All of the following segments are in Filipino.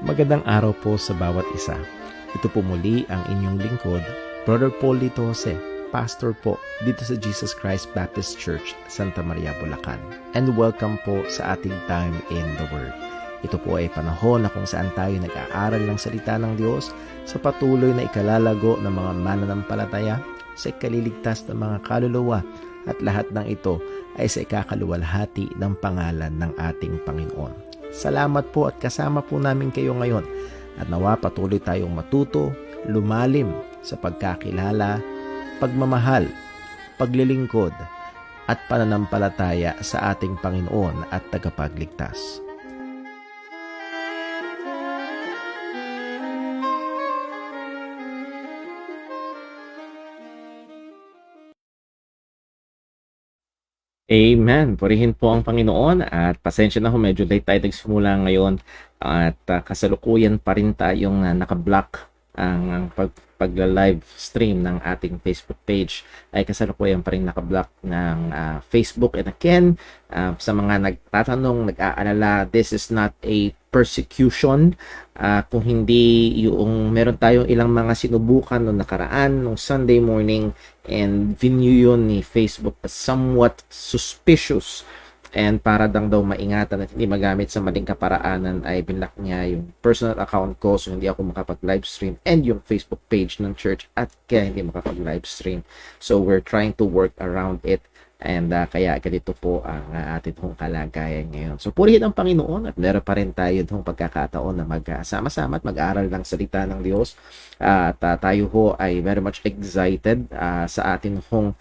Magandang araw po sa bawat isa. Ito po muli ang inyong lingkod, Brother Paul Lito Jose, pastor po dito sa Jesus Christ Baptist Church, Santa Maria, Bulacan. And welcome po sa ating time in the Word. Ito po ay panahon na kung saan tayo nag-aaral ng salita ng Diyos sa patuloy na ikalalago ng mga mananampalataya, sa ikaliligtas ng mga kaluluwa, at lahat ng ito ay sa ikakaluwalhati ng pangalan ng ating Panginoon. Salamat po at kasama po namin kayo ngayon at nawa patuloy tayong matuto, lumalim sa pagkakilala, pagmamahal, paglilingkod at pananampalataya sa ating Panginoon at tagapagligtas. Amen. Purihin po ang Panginoon at pasensya na ho, medyo late tayo nagsimula ngayon at kasalukuyan pa rin tayong naka-block ang pagla-live stream ng ating Facebook page ay kasalukuyan pa rin naka-block ng Facebook. And again, sa mga nagtatanong, nag-aalala, this is not a persecution. Kung hindi yung meron tayong ilang mga sinubukan noong nakaraan, nung Sunday morning, and view yun ni Facebook as somewhat suspicious and para daw maingatan at hindi magamit sa maling kaparaanan ay binlock niya yung personal account ko, so hindi ako makapag-live stream, and yung Facebook page ng church at kaya hindi makapag-live stream. So we're trying to work around it. And kaya ganito po ang ating hong kalagayan ngayon. So purihin ang Panginoon at meron pa rin tayo hong pagkakataon na magsama-sama at mag-aral ng salita ng Diyos. At tayo ho ay very much excited sa ating hong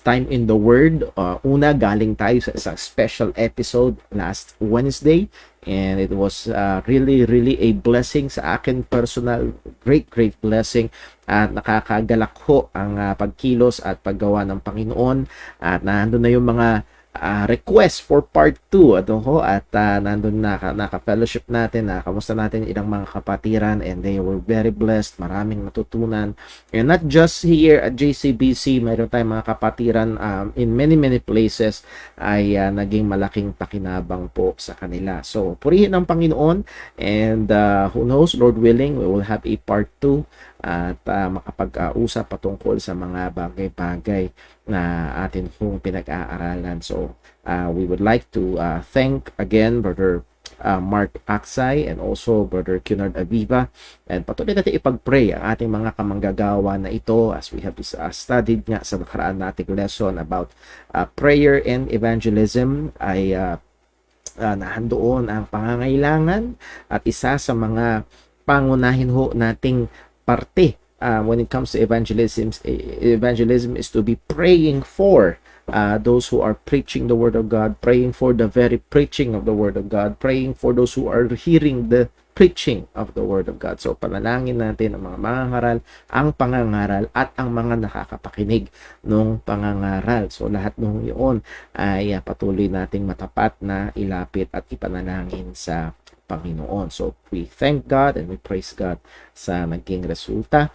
time in the Word. Una, galing tayo sa isang special episode last Wednesday. And it was really a blessing sa akin personal, great blessing at nakakagalak ho ang pagkilos at paggawa ng Panginoon at nandun na yung mga request for part 2 at nandun naka-fellowship natin, kamusta natin ilang mga kapatiran and they were very blessed, maraming natutunan, and not just here at JCBC, mayroon tayong mga kapatiran in many places ay naging malaking pakinabang po sa kanila. So purihin ang Panginoon and who knows, Lord willing, we will have a part 2 at makapag-usap patungkol sa mga bagay-bagay na atin pong pinag-aaralan. So, we would like to thank again Brother Mark Aksay and also Brother Cunard Aviva, and patuloy natin ipag-pray ang ating mga kamanggagawa na ito as we have studied nga sa nakaraan nating lesson about prayer and evangelism ay nahandoon ang pangangailangan at isa sa mga pangunahin ho nating parte when it comes to evangelism is to be praying for those who are preaching the Word of God, praying for the very preaching of the Word of God, praying for those who are hearing the preaching of the Word of God. So panalangin natin ang mga mangangaral, ang pangangaral at ang mga nakakapakinig ng pangangaral. So lahat ng iyon ay patuloy nating matapat na ilapit at ipanalangin sa Panginoon. So we thank God and we praise God sa naging resulta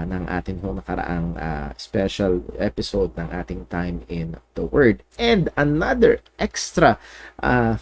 ng ating nakaraang special episode ng ating time in the Word. And another extra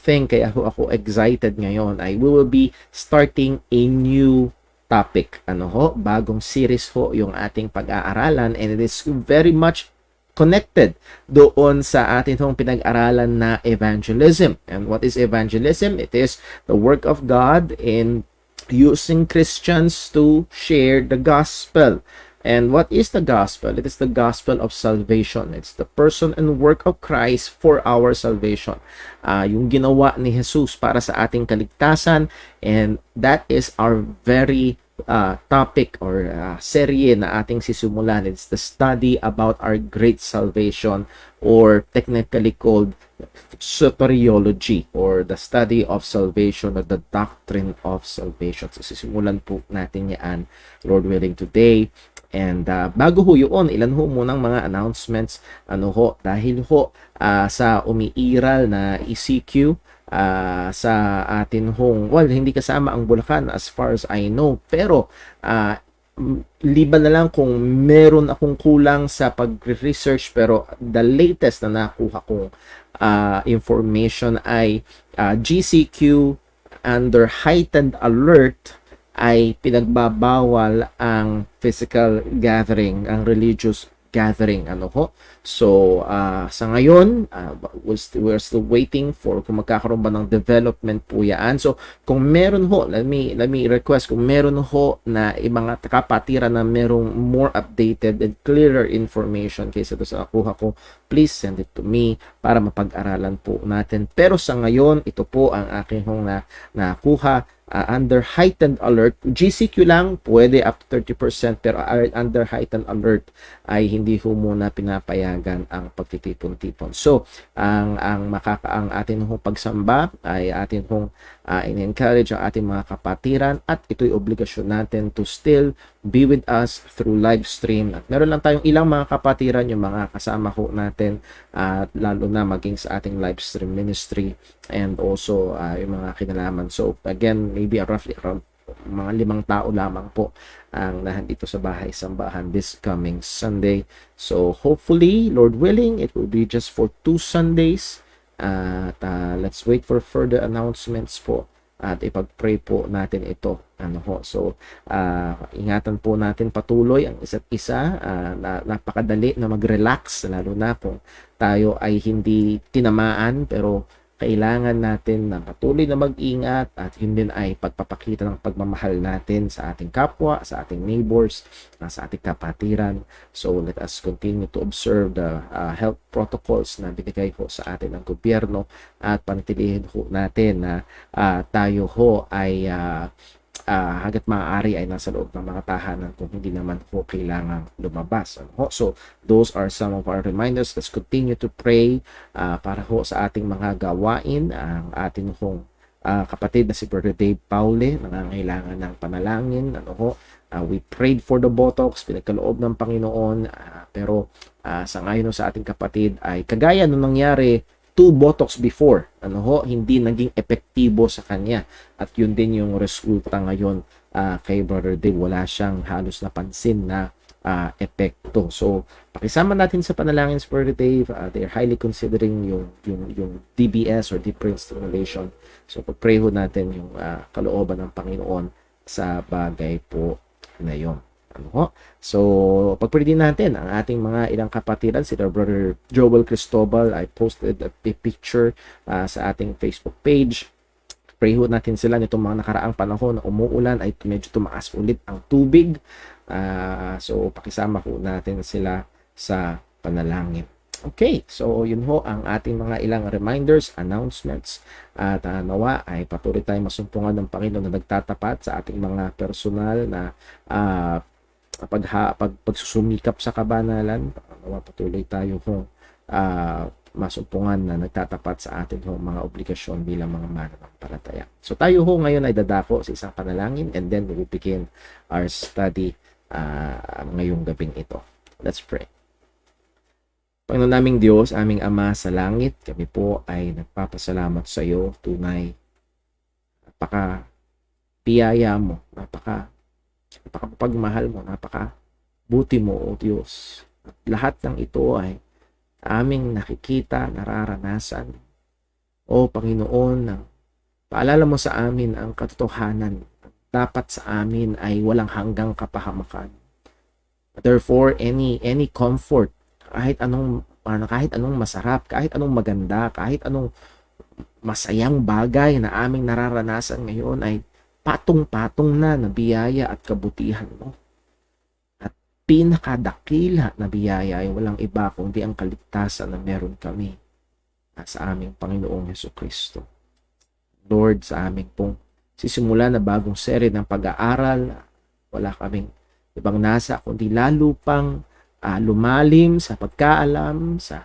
thing kaya ako excited ngayon ay we will be starting a new topic. Bagong series ho yung ating pag-aaralan, and it is very much connected doon sa atin itong pinag-aralan na evangelism. And what is evangelism? It is the work of God in using Christians to share the gospel. And what is the gospel? It is the gospel of salvation. It's the person and work of Christ for our salvation. Yung ginawa ni Jesus para sa ating kaligtasan, and that is our very topic or serye na ating sisimulan. It's the study about our great salvation, or technically called soteriology, or the study of salvation, or the doctrine of salvation. So sisimulan po natin yan, Lord willing, today. And bago ho yun, ilan ho munang mga announcements dahil sa umiiral na ECQ sa atin hindi kasama ang Bulacan as far as I know, pero liban na lang kung meron akong kulang sa pag-research, pero the latest na nakuha kong information ay GCQ under heightened alert ay pinagbabawal ang physical gathering, ang religious gathering, ano ho. So, sa ngayon, we're still waiting for kung magkakaroon ba ng development po yan. So, kung meron ho, let me request, kung meron ho na mga kapatiran na merong more updated and clearer information kaysa doon sa nakuha ko, please send it to me para mapag-aralan po natin. Pero sa ngayon, ito po ang aking hong nakuha. Under heightened alert, GCQ lang pwede up to 30%, pero under heightened alert ay hindi ho muna pinapayagan ang pagtitipon-tipon. So, ang atin hong pagsamba ay atin hong in-encourage ang ating mga kapatiran, at ito'y obligasyon natin to still be with us through live stream. At meron lang tayong ilang mga kapatiran, yung mga kasama ho natin, at lalo na maging sa ating live stream ministry, and also yung mga kinalaman. So again, maybe roughly around mga 5 tao lamang po ang nandito sa bahay sambahan this coming Sunday. So hopefully, Lord willing, it will be just for 2 Sundays. At let's wait for further announcements po, at ipag-pray po natin ito. So ingatan po natin patuloy ang isa't isa. Napakadali na mag-relax, lalo na kung tayo ay hindi tinamaan, pero kailangan natin na patuloy na mag-ingat, at yun din ay pagpapakita ng pagmamahal natin sa ating kapwa, sa ating neighbors, sa ating kapatiran. So let us continue to observe the health protocols na binigay ho sa atin ng gobyerno, at panatilihin ho natin na tayo ho ay hanggat maaari ay nasa loob ng mga tahanan kung hindi naman po kailangang lumabas. So, those are some of our reminders. Let's continue to pray para ho sa ating mga gawain. Ang ating hong kapatid na si Brother Dave Paule, nangangailangan ng panalangin. We prayed for the Botox, pinagkaloob ng Panginoon, pero sa ngayon sa ating kapatid ay kagaya nung nangyari 2 Botox before, hindi naging epektibo sa kanya. At yun din yung resulta ngayon kay Brother Dave. Wala siyang halos napansin na epekto. So, pakisama natin sa panalangin si Brother Dave. They're highly considering yung DBS or deep brain stimulation. So, pag-pray ho natin yung kalooban ng Panginoon sa bagay po na yun. So, pag-pray din natin ang ating mga ilang kapatiran. Si Brother Joel Cristobal, I posted a picture sa ating Facebook page. Pray ho natin sila nitong mga nakaraang panahon na umuulan ay medyo tumaas ulit ang tubig. So, pakisama ho natin sila sa panalangin. Okay, so yun ho ang ating mga ilang reminders, announcements, at nawa ay patuloy tayong masumpungan ng Panginoon na nagtatapat sa ating mga personal na pagsusumikap sa kabanalan. Patuloy tayo masumpungan na nagtatapat sa ating mga obligasyon bilang mga mananampalataya. So tayo ngayon ay dadako sa isang panalangin, and then we will begin our study ngayong gabing ito. Let's pray. Panginoon naming Diyos, aming Ama sa langit, kami po ay nagpapasalamat sa iyo. Tunay, napaka-biyaya mo, napaka-pagmahal mo, napaka-buti mo, O Diyos. At lahat ng ito ay aming nakikita, nararanasan. O Panginoon, paalala mo sa amin ang katotohanan. Dapat sa amin ay walang hanggang kapahamakan. Therefore, any comfort, kahit anong masarap, kahit anong maganda, kahit anong masayang bagay na aming nararanasan ngayon ay patong-patong na biyaya at kabutihan mo. At pinakadakila na biyaya ay walang iba kundi ang kaligtasan na meron kami sa aming Panginoong Jesucristo. Lord, sa aming pong sisimula na bagong seri ng pag-aaral, wala kaming ibang nasa kundi lalo pang lumalim sa pagkaalam, sa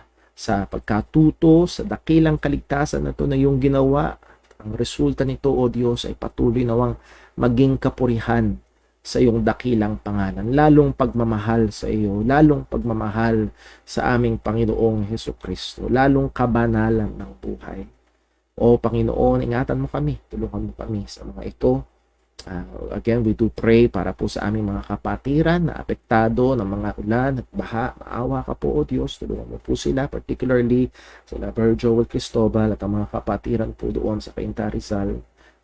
pagkatuto, sa dakilang kaligtasan na ito na iyong ginawa. Ang resulta nito, O Diyos, ay patuloy nawang maging kapurihan sa iyong dakilang pangalan. Lalong pagmamahal sa iyo, lalong pagmamahal sa aming Panginoong Jesucristo, lalong kabanalan ng buhay. O Panginoon, ingatan mo kami, tulungan mo kami sa mga ito. Again, we do pray para po sa aming mga kapatiran na apektado ng mga ulan at baha. Maawa ka po, O Diyos, tulungan mo po sila, particularly sila Brother Joel Cristobal at ang mga kapatiran po doon sa Cainta Rizal.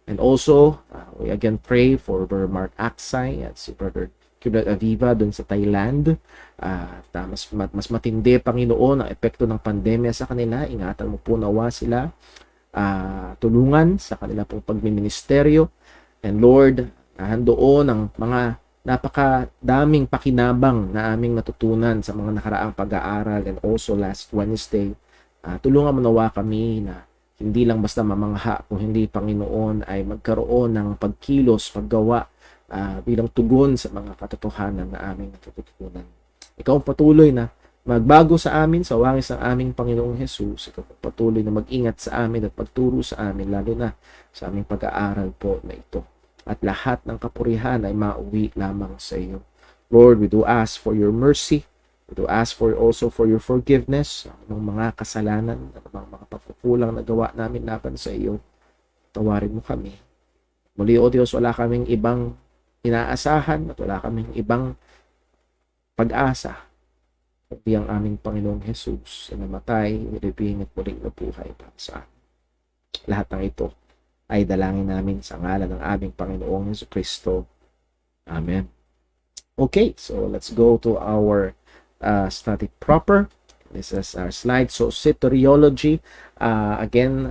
And also, we again pray for Brother Mark Aksay at si Brother Kiblat Aviva dun sa Thailand. Mas matindi, Panginoon, ang epekto ng pandemya sa kanila. Ingatan mo po nawa sila. Tulungan sa kanila pong pagmiministeryo. And Lord, nandoon ang mga napakadaming pakinabang na aming natutunan sa mga nakaraang pag-aaral and also last Wednesday. Tulungan mo nawa kami na hindi lang basta mamangha, kung hindi, Panginoon, ay magkaroon ng pagkilos, paggawa bilang tugon sa mga katotohanan na aming natututunan. Ikaw patuloy na magbago sa amin sa wangis ng aming Panginoong Jesus. Ikaw patuloy na mag-ingat sa amin at pagturo sa amin, lalo na sa aming pag-aaral po na ito. At lahat ng kapurihan ay mauwi lamang sa iyo. Lord, we do ask for your mercy. We do ask also for your forgiveness ng mga kasalanan at mga pagkukulang na gawa namin laban sa iyo. Tawarin mo kami. Muli, O Diyos, wala kaming ibang inaasahan at wala kaming ibang pag-asa kundi ang aming Panginoong Jesus na namatay, nilibing at muling nabuhay para sa amin. Lahat ng ito ay dalangin namin sa ngalan ng aming Panginoong Jesucristo. Amen. Okay, so let's go to our study proper. This is our slide. So soteriology, again,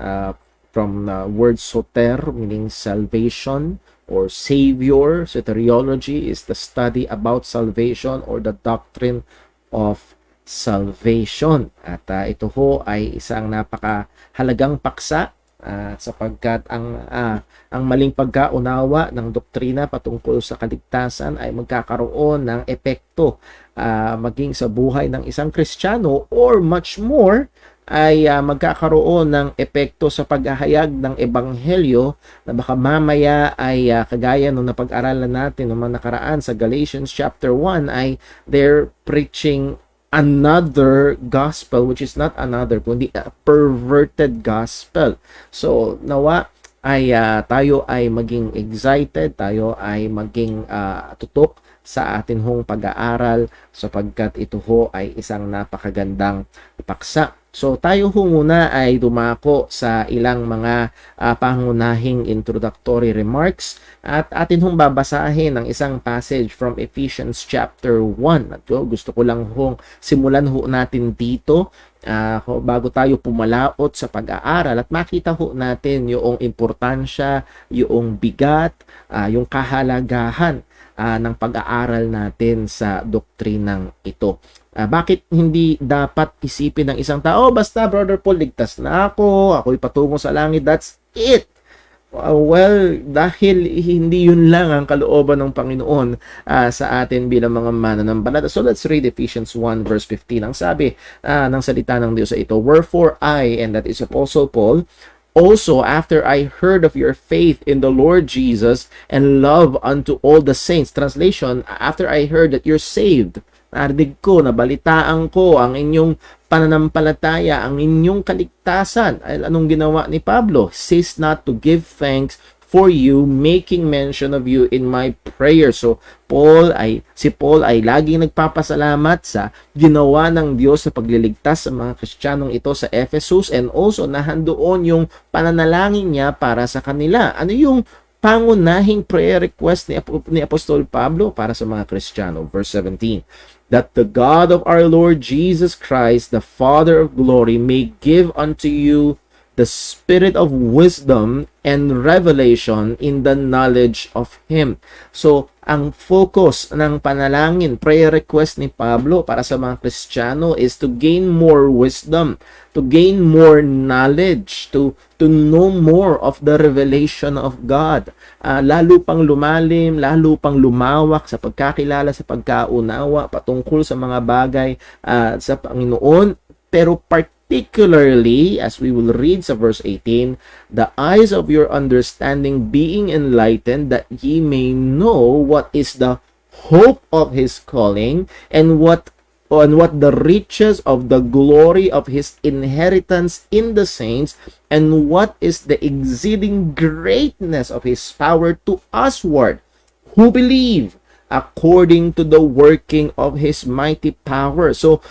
from the word soter, meaning salvation or savior. Soteriology is the study about salvation or the doctrine of salvation. At ito ho ay isang napakahalagang paksa sapagkat ang maling pagkaunawa ng doktrina patungkol sa kaligtasan ay magkakaroon ng epekto maging sa buhay ng isang Kristiyano, or much more ay magkakaroon ng epekto sa paghahayag ng ebanghelyo na baka mamaya ay kagaya nung napag-aralan natin noong mga nakaraan sa Galatians chapter 1 ay they're preaching another gospel which is not another kundi a perverted gospel. So nawa ay tayo ay maging excited, tayo ay maging tutok sa atin hong pag-aaral sapagkat ito ho ay isang napakagandang paksa. So tayo ho muna ay dumako sa ilang mga pangunahing introductory remarks at atin hong babasahin ng isang passage from Ephesians chapter 1. At gusto ko lang hong simulan ho natin dito bago tayo pumalaot sa pag-aaral at makita ho natin yung importansya, yung bigat, yung kahalagahan ng pag-aaral natin sa doktrinang ito. Bakit hindi dapat isipin ng isang tao, basta Brother Paul, ligtas na ako'y patungo sa langit, that's it. Well, dahil hindi yun lang ang kalooban ng Panginoon sa atin bilang mga mananampalataya. So let's read Ephesians 1 verse 15. Ang sabi ng salita ng Diyos sa ito, "Wherefore I," and that is Apostle Paul, "also after I heard of your faith in the Lord Jesus and love unto all the saints." Translation, after I heard that you're saved, narinig ko, nabalitaan ko ang inyong pananampalataya, ang inyong kaligtasan. Anong ginawa ni Pablo? "Cease not to give thanks for you, making mention of you in my prayer." So, si Paul ay laging nagpapasalamat sa ginawa ng Diyos sa pagliligtas sa mga Kristiyanong ito sa Ephesus, and also nahandoon yung pananalangin niya para sa kanila. Ano yung pangunahing prayer request ni Apostol Pablo para sa mga Kristiyano? Verse 17, "That the God of our Lord Jesus Christ, the Father of glory, may give unto you the spirit of wisdom and revelation in the knowledge of Him." So, ang focus ng panalangin, prayer request ni Pablo para sa mga Kristiyano is to gain more wisdom, to gain more knowledge, to know more of the revelation of God. Lalo pang lumalim, lalo pang lumawak sa pagkakilala, sa pagkaunawa patungkol sa mga bagay sa Panginoon. Pero particularly, as we will read sa verse 18, "the eyes of your understanding being enlightened, that ye may know what is the hope of His calling, and what the riches of the glory of His inheritance in the saints, and what is the exceeding greatness of His power to usward, who believe, according to the working of His mighty power." So,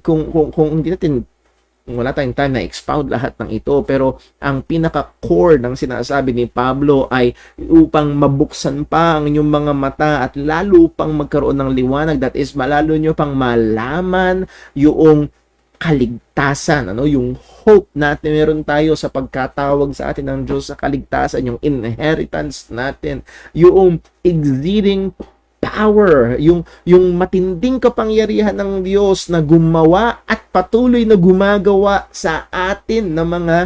kung hindi natin wala tayong time na expound lahat ng ito, pero ang pinaka-core ng sinasabi ni Pablo ay upang mabuksan pa ang inyong mga mata at lalo pang magkaroon ng liwanag, that is, malalo nyo pang malaman yung kaligtasan, yung hope natin meron tayo sa pagkatawag sa atin ng Diyos sa kaligtasan, yung inheritance natin, yung exceeding power, yung matinding kapangyarihan ng Diyos na gumawa at patuloy na gumagawa sa atin ng mga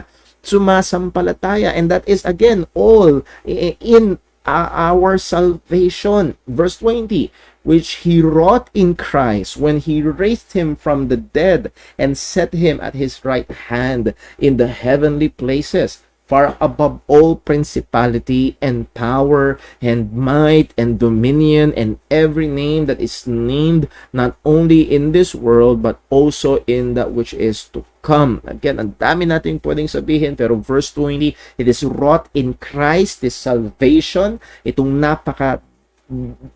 sumasampalataya. And that is again all in our salvation. Verse 20, which he wrought in Christ when he raised him from the dead and set him at his right hand in the heavenly places, far above all principality and power and might and dominion and every name that is named, not only in this world but also in that which is to come. Again, ang dami natin pwedeng sabihin, pero verse 20, it is wrought in Christ, this salvation, itong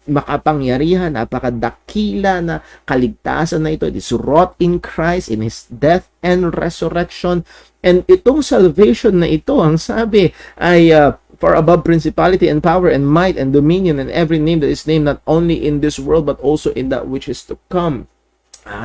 makapangyarihan, napakadakila na kaligtasan na ito. It is wrought in Christ, in His death and resurrection. And itong salvation na ito, ang sabi ay far above principality and power and might and dominion and every name that is named, not only in this world but also in that which is to come.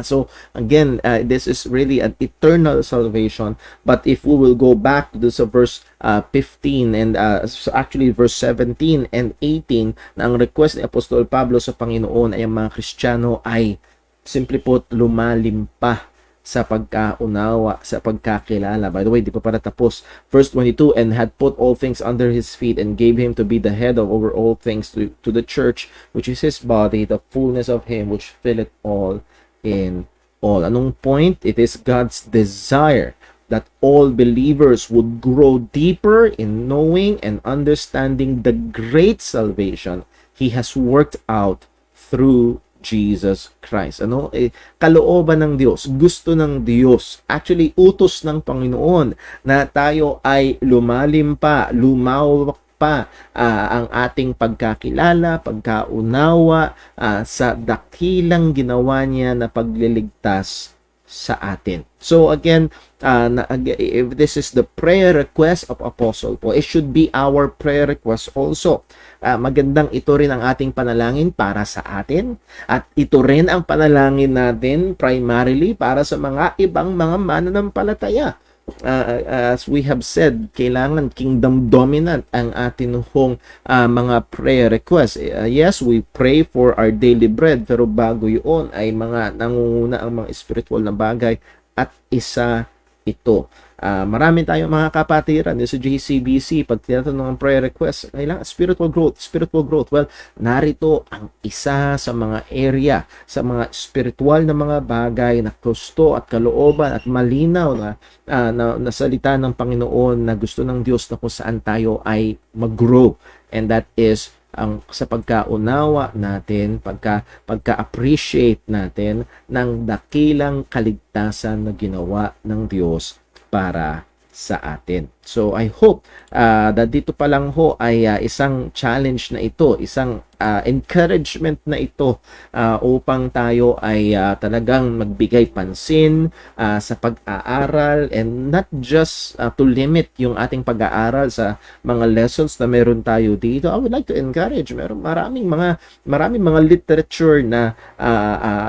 So again, this is really an eternal salvation. But if we will go back to this verse 15 and so actually verse 17 and 18, na ang request ni Apostol Pablo sa Panginoon ay ang mga Kristiyano ay simply put lumalim pa sa pagkaunawa, sa pagkakilala. By the way, di pa pala tapos. Verse 22, and had put all things under his feet and gave him to be the head of over all things to the church, which is his body, the fullness of him which filleth all in all. Anong point? It is God's desire that all believers would grow deeper in knowing and understanding the great salvation He has worked out through Jesus Christ. Kalooban ng Diyos, gusto ng Diyos, actually utos ng Panginoon na tayo ay lumalim pa, lumawak pa ang ating pagkakilala, pagkaunawa sa dakilang ginawa niya na pagliligtas sa atin. So again, if this is the prayer request of Apostle Paul, it should be our prayer request also. Magandang ito rin ang ating panalangin para sa atin, at ito rin ang panalangin natin primarily para sa mga ibang mga mananampalataya. As we have said, kailangan kingdom dominant ang atin mga prayer requests. Yes, we pray for our daily bread, pero bago yun ay mga nangunguna ang mga spiritual na bagay, at isa ito. Marami tayong mga kapatiran sa JCBC, pag tinatanong ang prayer request, kailangan spiritual growth. Well, narito ang isa sa mga area, sa mga spiritual na mga bagay na gusto at kalooban at malinaw na salita ng Panginoon na gusto ng Diyos na kung saan tayo ay mag-grow. And that is sa pagkaunawa natin, pagka-appreciate natin ng dakilang kaligtasan na ginawa ng Diyos para sa atin. So I hope that dito pa lang ay isang challenge na ito, isang encouragement na ito upang tayo ay talagang magbigay pansin sa pag-aaral, and not just to limit yung ating pag-aaral sa mga lessons na meron tayo dito. I would like to encourage, maraming mga literature na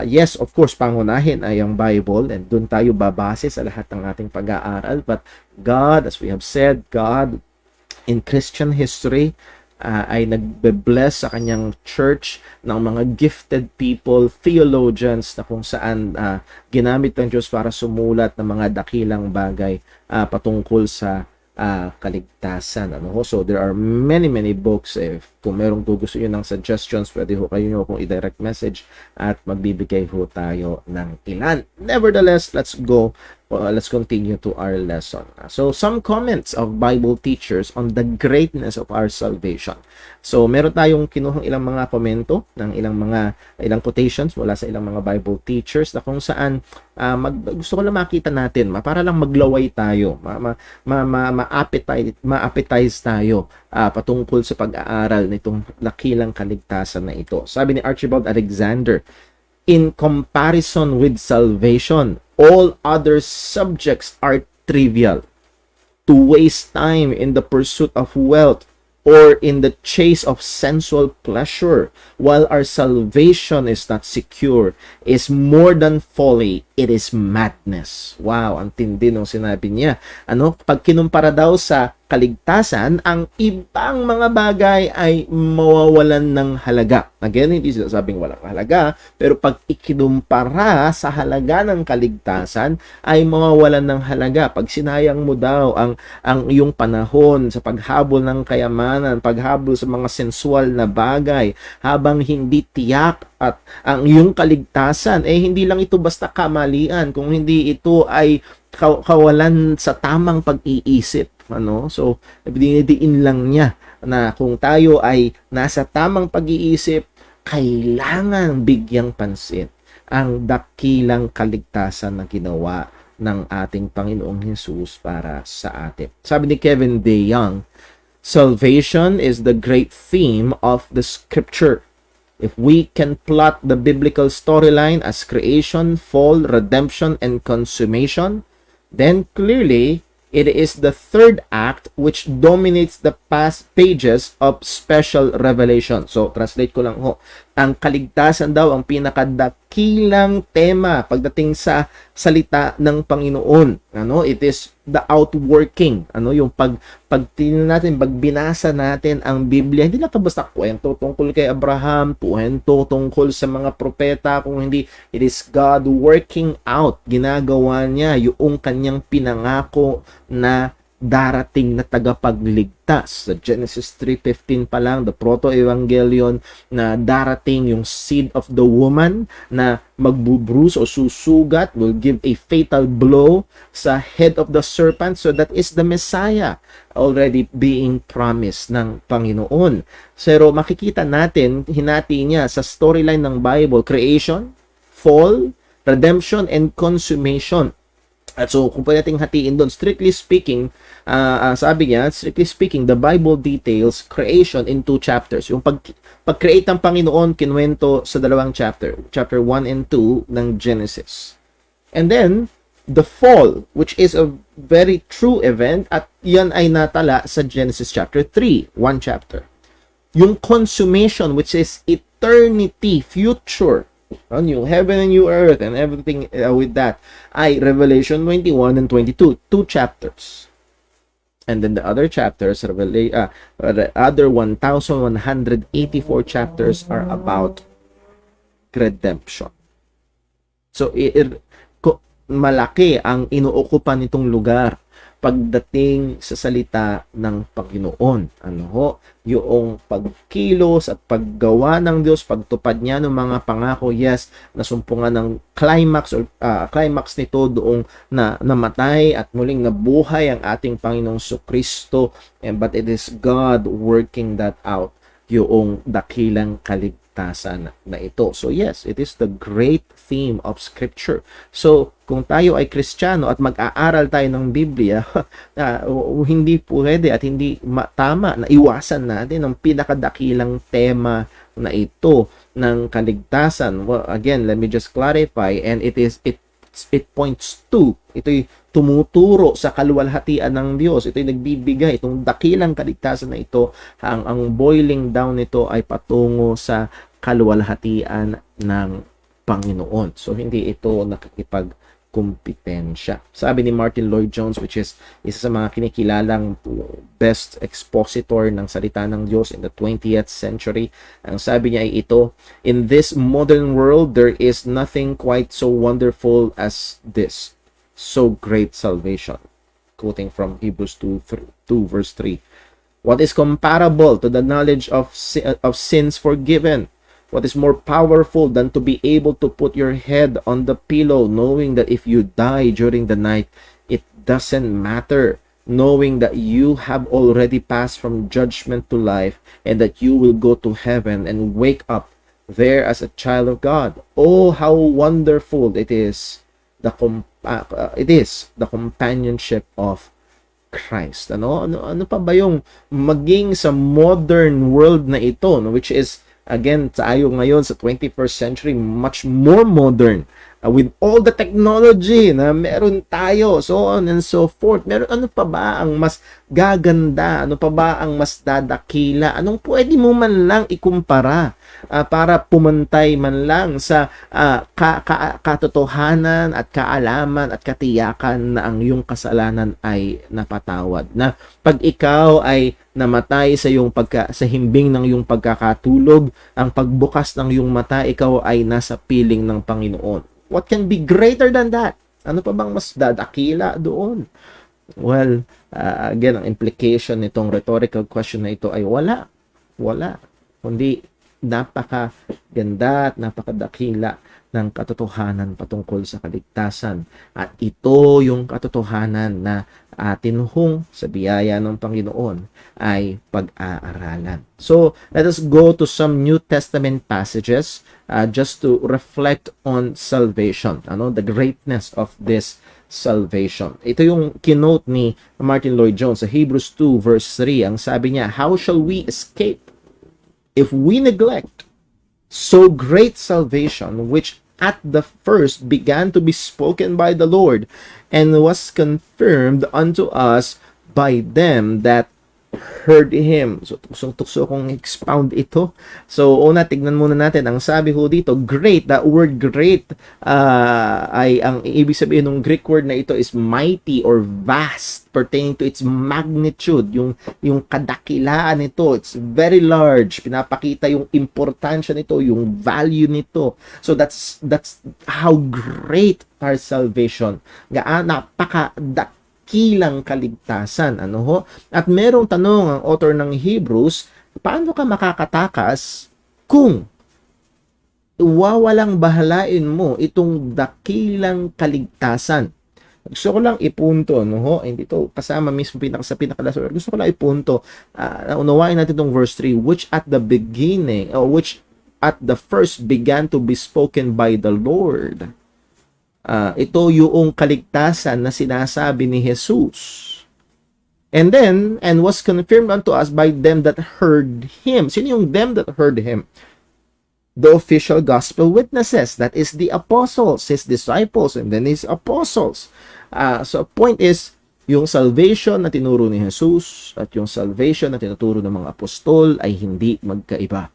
yes, of course, pangunahin ay ang Bible, and doon tayo babase sa lahat ng ating pag-aaral. But God, as we have said, God in Christian history ay nagbe-bless sa kanyang church ng mga gifted people, theologians, na kung saan ginamit ng Diyos para sumulat ng mga dakilang bagay patungkol sa kaligtasan. So there are many books. Kung merong gusto nyo ng suggestions, pwede kayo nyo kung i-direct message at magbibigay tayo ng ilan. Nevertheless, let's continue to our lesson. So some comments of Bible teachers on the greatness of our salvation. So meron tayong kinuhang ilang mga komento ng ilang quotations mula sa ilang mga Bible teachers na kung saan gusto ko lang makita natin, para lang maglaway tayo, ma-appetize tayo patungkol sa pag-aaral nitong dakilang kaligtasan na ito. Sabi ni Archibald Alexander, in comparison with salvation, all other subjects are trivial. To waste time in the pursuit of wealth or in the chase of sensual pleasure while our salvation is not secure is more than folly, it is madness. Wow, ang tindi nung sinabi niya. Pag kinumpara daw sa kaligtasan, ang ibang mga bagay ay mawawalan ng halaga. Again, hindi sinasabing walang halaga, pero pag ikinumpara sa halaga ng kaligtasan, ay mawawalan ng halaga. Pag sinayang mo daw ang iyong panahon sa paghabol ng kayamanan, paghabol sa mga sensual na bagay, habang hindi tiyak at ang iyong kaligtasan, hindi lang ito basta kamalian, kung hindi ito ay kawalan sa tamang pag-iisip. So, dinidiin lang niya na kung tayo ay nasa tamang pag-iisip, kailangan bigyang pansin ang dakilang kaligtasan na ginawa ng ating Panginoong Hesus para sa atin. Sabi ni Kevin DeYoung, salvation is the great theme of the Scripture. If we can plot the biblical storyline as creation, fall, redemption, and consummation, then clearly it is the third act which dominates the past pages of special revelation. So, translate ko lang ho. Ang kaligtasan daw ang pinakadakilang tema pagdating sa salita ng Panginoon. It is the outworking. Yung pag tingnan natin, pag binasa natin ang Biblia, hindi na ito basta kwento tungkol kay Abraham, kwento tungkol sa mga propeta, kung hindi, it is God working out. Ginagawa niya yung kanyang pinangako na darating na tagapagligtas. Sa Genesis 3:15 pa lang, the proto-evangelion, na darating yung seed of the woman na magbubruise o susugat, will give a fatal blow sa head of the serpent. So that is the Messiah already being promised ng Panginoon. Pero makikita natin, hinati niya sa storyline ng Bible, creation, fall, redemption, and consummation. At so, kung pwede nating hatiin doon, strictly speaking, strictly speaking, the Bible details creation in 2 chapters. Yung pag-create ng Panginoon, kinuwento sa dalawang chapter 1 and 2 ng Genesis. And then, the fall, which is a very true event, at yan ay natala sa Genesis chapter 3, 1 chapter. Yung consummation, which is eternity, future, new heaven and new earth and everything with that, ay Revelation 21 and 22, 2 chapters. And then the other chapters, the other 1,184 chapters are about redemption. So, malaki ang inuukupan nitong lugar pagdating sa salita ng Panginoon. Yung pagkilos at paggawa ng Diyos, pagtupad niya ng mga pangako, yes, nasumpungan ng climax nito doong na namatay at muling nabuhay ang ating Panginoong Kristo, but it is God working that out, yung dakilang kaligtasan na ito. So yes, it is the great theme of Scripture. So kung tayo ay Kristiyano at mag-aaral tayo ng Biblia, hindi pwede at hindi tama na iwasan natin ang pinakadakilang tema na ito ng kaligtasan. Well, again, let me just clarify, and it points to, ito'y tumuturo sa kaluwalhatian ng Diyos. Ito'y nagbibigay, itong dakilang kaligtasan na ito, ang boiling down nito ay patungo sa kaluwalhatian ng Panginoon. So, hindi ito nakikipagkumpetensya. Sabi ni Martin Lloyd-Jones, which is isa sa mga kinikilalang best expositor ng salita ng Diyos in the 20th century, ang sabi niya ay ito, in this modern world, there is nothing quite so wonderful as this, so great salvation. Quoting from Hebrews 2 verse 3. What is comparable to the knowledge of sins forgiven? What is more powerful than to be able to put your head on the pillow knowing that if you die during the night, it doesn't matter, knowing that you have already passed from judgment to life and that you will go to heaven and wake up there as a child of God. Oh, how wonderful it is the companionship of Christ. Ano pa ba yung maging sa modern world na ito, no, which is Again, tayo ngayon sa 21st century, much more modern. With all the technology na meron tayo, so on and so forth. Ano pa ba ang mas gaganda? Ano pa ba ang mas dadakila? Anong pwede mo man lang ikumpara para pumantay man lang sa katotohanan at kaalaman at katiyakan na ang iyong kasalanan ay napatawad. Na pag ikaw ay namatay sa sa himbing ng iyong pagkakatulog, ang pagbukas ng iyong mata, ikaw ay nasa piling ng Panginoon. What can be greater than that? Ano pa bang mas dadakila doon? Well, again, ang implication nitong rhetorical question na ito ay wala. Wala. Kundi napakaganda at napakadakila ng katotohanan patungkol sa kaligtasan. At ito yung katotohanan na atin hong sa biyaya ng Panginoon ay pag-aaralan. So, let us go to some New Testament passages just to reflect on salvation, the greatness of this salvation. Ito yung kinote ni Martin Lloyd-Jones sa Hebrews 2 verse 3. Ang sabi niya, "How shall we escape if we neglect so great salvation, which at the first began to be spoken by the Lord, and was confirmed unto us by them that heard Him." So, tuksong-tukso kong expound ito. So, una, tignan muna natin. Ang sabi ho dito, great. That word great ay, ang ibig sabihin ng Greek word na ito is mighty or vast, pertaining to its magnitude. Yung kadakilaan nito, it's very large. Pinapakita yung importansya nito, yung value nito. So, that's how great our salvation. Napakakilang kaligtasan, At merong tanong ang author ng Hebrews, paano ka makakatakas kung wawalang bahalain mo itong dakilang kaligtasan? Gusto ko lang ipunto, hindi to kasama mismo sa pinakalas. Gusto ko lang ipunto, unawain natin itong verse 3, which at the beginning, which at the first began to be spoken by the Lord. Ito yung kaligtasan na sinasabi ni Jesus. And was confirmed unto us by them that heard Him. Sino yung them that heard Him? The official gospel witnesses. That is the apostles, His disciples, and then His apostles. So, point is, yung salvation na tinuro ni Jesus at yung salvation na tinuturo ng mga apostol ay hindi magkaiba.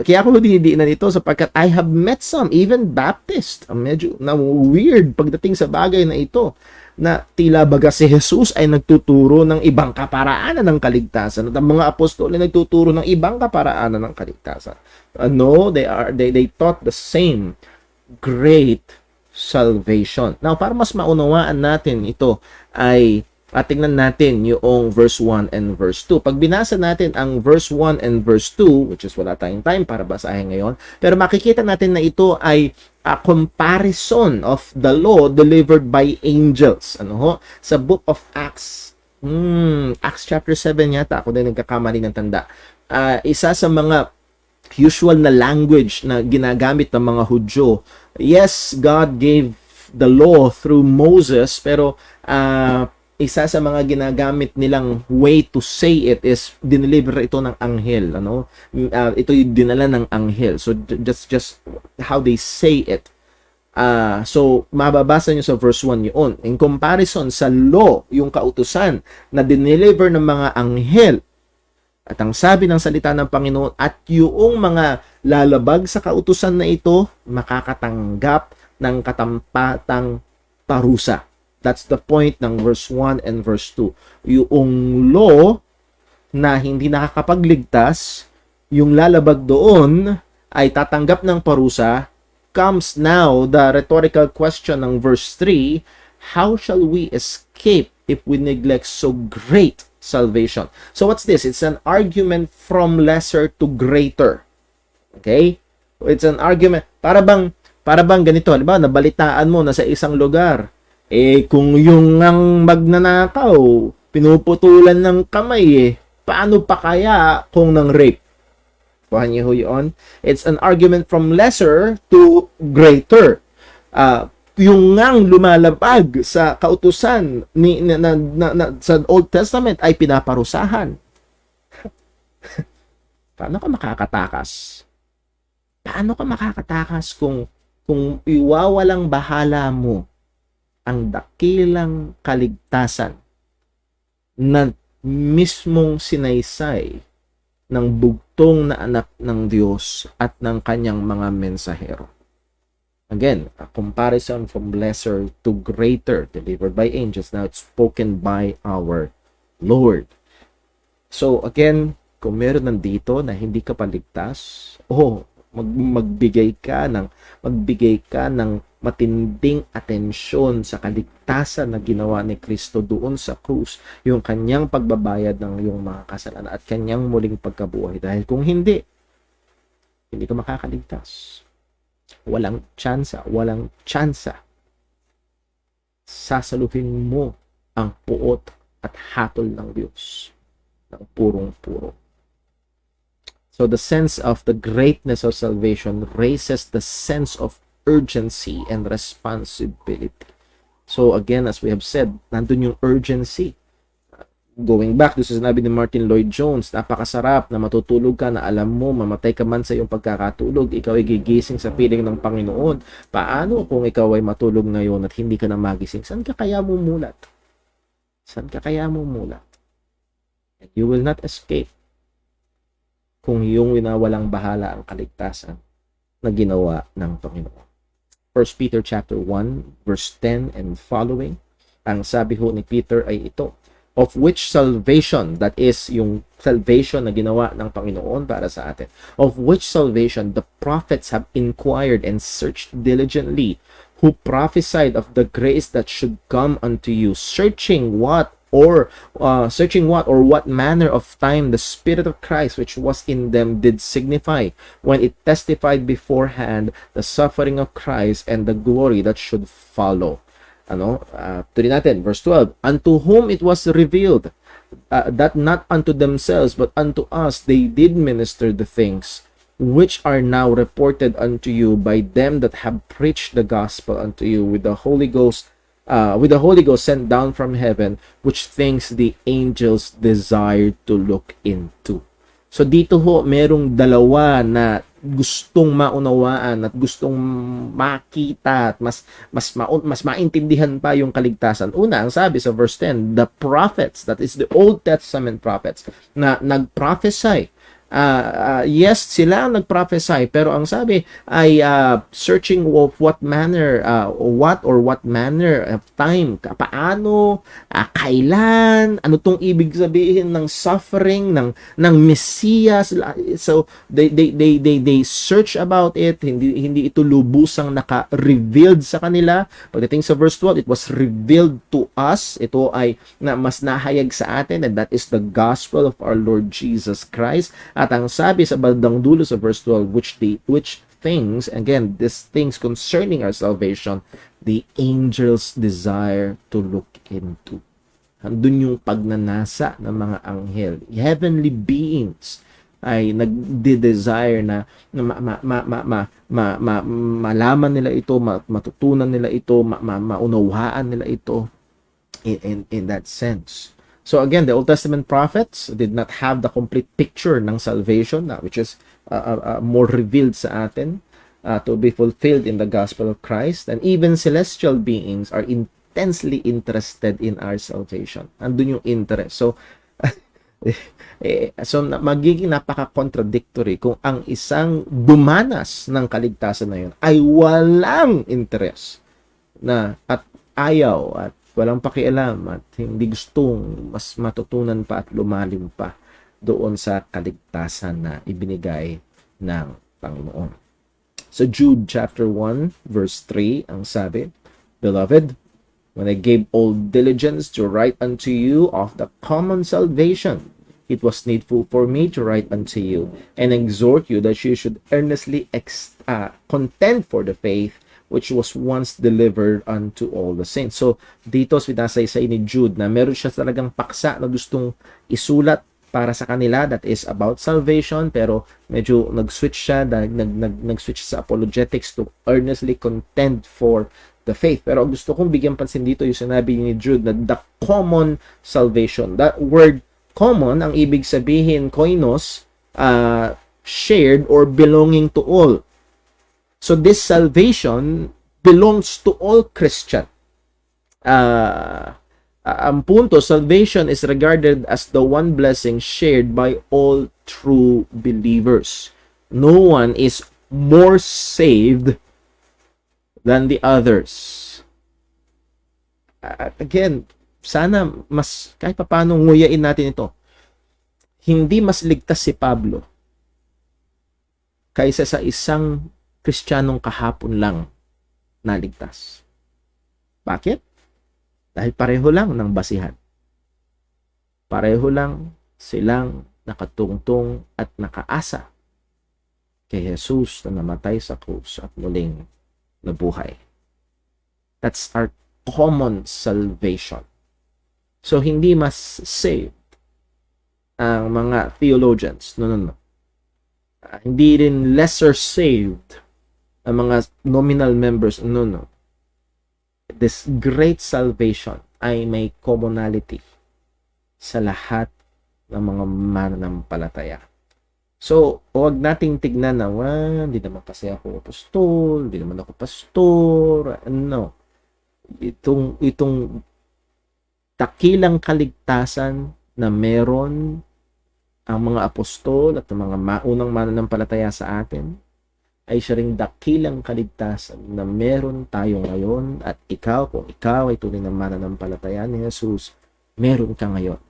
Kaya ako dinidiinan ito sapagkat I have met some, even Baptist, medyo na weird pagdating sa bagay na ito, na tila baga si Jesus ay nagtuturo ng ibang kaparaanan ng kaligtasan at ang mga apostol ay nagtuturo ng ibang kaparaanan ng kaligtasan. No, they taught the same great salvation. Now, para mas maunawaan natin ito ay tingnan natin yung verse 1 and verse 2. Pag binasa natin ang verse 1 and verse 2, which is wala tayong time para basahin ngayon, pero makikita natin na ito ay a comparison of the law delivered by angels. Sa book of Acts. Acts chapter 7 yata. Ako din nagkakamali ng tanda. Isa sa mga usual na language na ginagamit ng mga Hudyo. Yes, God gave the law through Moses, pero isa sa mga ginagamit nilang way to say it is dineliver ito ng anghel, ito yung dinala ng anghel. So just how they say it. So mababasa nyo sa verse 1 yun. In comparison sa law, yung kautusan na dineliver ng mga anghel, at ang sabi ng salita ng Panginoon, at yung mga lalabag sa kautusan na ito makakatanggap ng katampatang parusa. That's the point ng verse 1 and verse 2. Yung law na hindi nakakapagligtas, yung lalabag doon ay tatanggap ng parusa. Comes now the rhetorical question ng verse 3, how shall we escape if we neglect so great salvation? So what's this? It's an argument from lesser to greater. Okay? It's an argument. Para bang ganito, diba? Nabalitaan mo na sa isang lugar, kung yung ang magnanakaw, pinuputulan ng kamay, paano pa kaya kung nang rape? Kuhan niyo ho yun? It's an argument from lesser to greater. Yung ngang lumalabag sa kautusan sa Old Testament ay pinaparusahan. Paano ka makakatakas? Paano ka makakatakas kung iwawalang bahala mo ang dakilang kaligtasan na mismong sinaysay ng bugtong na anak ng Diyos at ng kanyang mga mensahero? Again, a comparison from lesser to greater, delivered by angels. Now it's spoken by our Lord. So again, kung meron nandito na hindi ka paligtas, magbigay ka ng matinding atensyon sa kaligtasan na ginawa ni Kristo doon sa krus, yung kanyang pagbabayad ng iyong mga kasalanan at kanyang muling pagkabuhay. Dahil kung hindi ka makakaligtas. Walang tsansa. Sasaluhin mo ang puot at hatol ng Diyos ng purong-puro. So the sense of the greatness of salvation raises the sense of urgency and responsibility. So again, as we have said, nandun yung urgency. Going back to sinabi ni Martin Lloyd-Jones, napakasarap na matutulog ka na alam mo mamatay ka man sa iyong pagkakatulog, ikaw ay gigising sa piling ng Panginoon. Paano kung ikaw ay matulog ngayon at hindi ka na magising? Saan ka kaya mumulat? And you will not escape kung yung winawalang bahala ang kaligtasan na ginawa ng Panginoon. 1 Peter chapter 1 verse 10 and following, ang sabi ho ni Peter ay ito, of which salvation, that is yung salvation na ginawa ng Panginoon para sa atin, of which salvation the prophets have inquired and searched diligently, who prophesied of the grace that should come unto you, searching what or what manner of time the Spirit of Christ which was in them did signify, when it testified beforehand the suffering of Christ and the glory that should follow. Tuloy natin, verse 12, unto whom it was revealed that not unto themselves but unto us they did minister the things which are now reported unto you by them that have preached the gospel unto you with the Holy Ghost sent down from heaven, which things the angels desired to look into. So dito ho, merong dalawa na gustong maunawaan at gustong makita at mas maintindihan pa yung kaligtasan. Una, ang sabi sa verse 10, the prophets, that is the Old Testament prophets, na nag-prophesy. Yes, sila ang nag-prophesy, pero ang sabi ay searching of what manner of time, paano, kailan, ano tong ibig sabihin ng suffering ng Mesiyas. So they search about it, hindi ito lubusang naka-revealed sa kanila. Pagdating sa verse 12, it was revealed to us. Ito ay mas nahayag sa atin, and that is the gospel of our Lord Jesus Christ. At ang sabi sa bandang dulo sa verse 12, which things, again, these things concerning our salvation, the angels desire to look into. Andun yung pagnanasa ng mga anghel. Heavenly beings ay nagde-desire na malaman nila ito, matutunan nila ito, maunawaan nila ito in that sense. So again, the Old Testament prophets did not have the complete picture ng salvation, which is more revealed sa atin to be fulfilled in the gospel of Christ. And even celestial beings are intensely interested in our salvation. Andun yung interest. So, magiging napaka-contradictory kung ang isang dumanas ng kaligtasan na yun ay walang interest at ayaw at walang pakialam at hindi gustong mas matutunan pa at lumalim pa doon sa kaligtasan na ibinigay ng Panginoon. So Jude chapter 1 verse 3 ang sabi, Beloved, when I gave all diligence to write unto you of the common salvation, it was needful for me to write unto you and exhort you that you should earnestly contend for the faith which was once delivered unto all the saints. So, dito sinasaysay ni Jude na meron siya talagang paksa na gustong isulat para sa kanila that is about salvation, pero medyo nag-switch siya, nag-switch sa apologetics to earnestly contend for the faith. Pero gusto kong bigyan pansin dito yung sinabi ni Jude na the common salvation. That word common, ang ibig sabihin, koinos, shared or belonging to all. So this salvation belongs to all Christian. Ang punto, salvation is regarded as the one blessing shared by all true believers. No one is more saved than the others. Again, sana mas kahit paano nguyain natin ito. Hindi mas ligtas si Pablo kaysa sa isang Kristiyanong kahapon lang naligtas. Bakit? Dahil pareho lang ng basihan. Pareho lang silang nakatungtong at nakaasa kay Jesus na namatay sa krus at muling nabuhay. That's our common salvation. So, hindi mas saved ang mga theologians. No. Hindi rin lesser saved ang mga nominal members. No. This great salvation ay may commonality sa lahat ng mga mananampalataya. So, huwag nating tignan na, hindi naman kasi ako apostol, hindi naman ako pastor. No. Itong dakilang kaligtasan na meron ang mga apostol at ang mga maunang mananampalataya sa atin ay siya ring dakilang kaligtasan na meron tayo ngayon, at ikaw, kung ikaw ay tunay na mananampalataya ni Jesus, meron ka ngayon.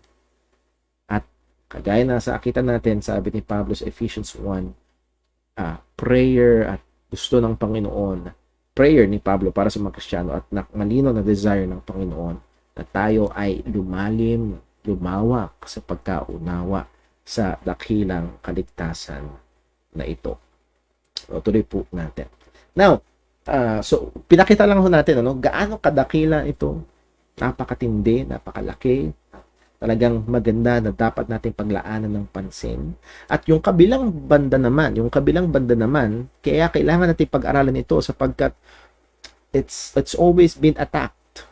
At kagaya na sa akitan natin, sabi ni Pablo sa Ephesians 1, prayer at gusto ng Panginoon, prayer ni Pablo para sa mga Kristiyano at malino na desire ng Panginoon na tayo ay lumalim, lumawak sa pagkaunawa sa dakilang kaligtasan na ito. O, tuloy po natin. Now, so pinakita lang ho natin gaano kadakila ito, napakatindi, napakalaki, talagang maganda na dapat nating paglaanan ng pansin. At yung kabilang banda naman, kaya kailangan natin pag-aralan ito sapagkat it's always been attacked.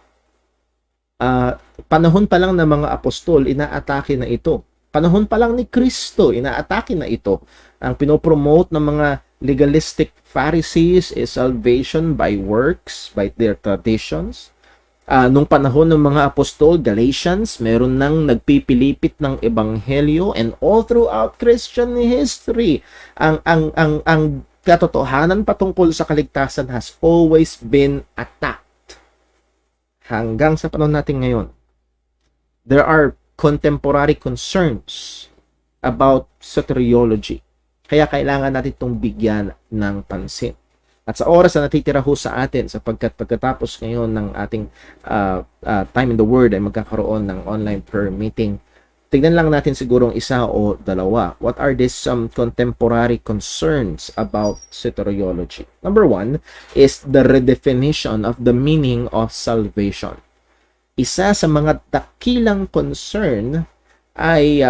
Panahon pa lang ng mga apostol, inaatake na ito. Panahon pa lang ni Kristo, inaatake na ito. Ang pinopromote ng mga legalistic Pharisees is salvation by works, by their traditions. Nung panahon ng mga apostol, Galatians, meron nang nagpipilipit ng ebanghelyo, and all throughout Christian history, ang katotohanan patungkol sa kaligtasan has always been attacked. Hanggang sa panahon natin ngayon, there are contemporary concerns about soteriology. Kaya kailangan natin itong bigyan ng pansin. At sa oras na natitira ho sa atin, sapagkat pagkatapos ngayon ng ating time in the Word ay magkakaroon ng online prayer meeting, tignan lang natin sigurong isa o dalawa. What are these some contemporary concerns about soteriology? Number one is the redefinition of the meaning of salvation. Isa sa mga dakilang concern ay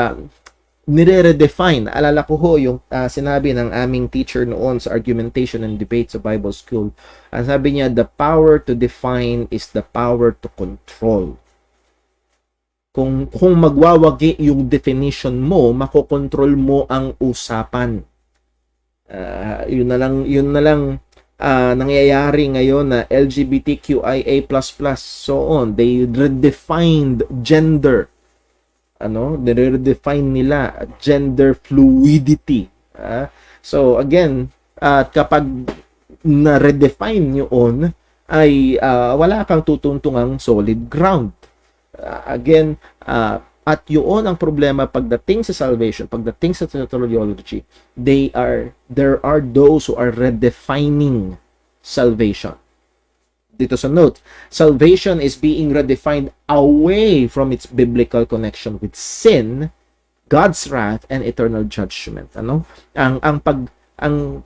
nire-redefine. Alala ko ho yung sinabi ng aming teacher noon sa argumentation and debate sa Bible School. Ang sabi niya, the power to define is the power to control. Kung magwawagi yung definition mo, makokontrol mo ang usapan. Yun na lang nangyayari ngayon na LGBTQIA++, so on. They redefined gender. Nire-redefine nila gender fluidity. So again, kapag na-redefine yun, ay wala kang tutuntungang solid ground. Again, at yun ang problema pagdating sa salvation, pagdating sa soteriology, there are those who are redefining salvation. Dito sa note, salvation is being redefined away from its biblical connection with sin, God's wrath, and eternal judgment. Ang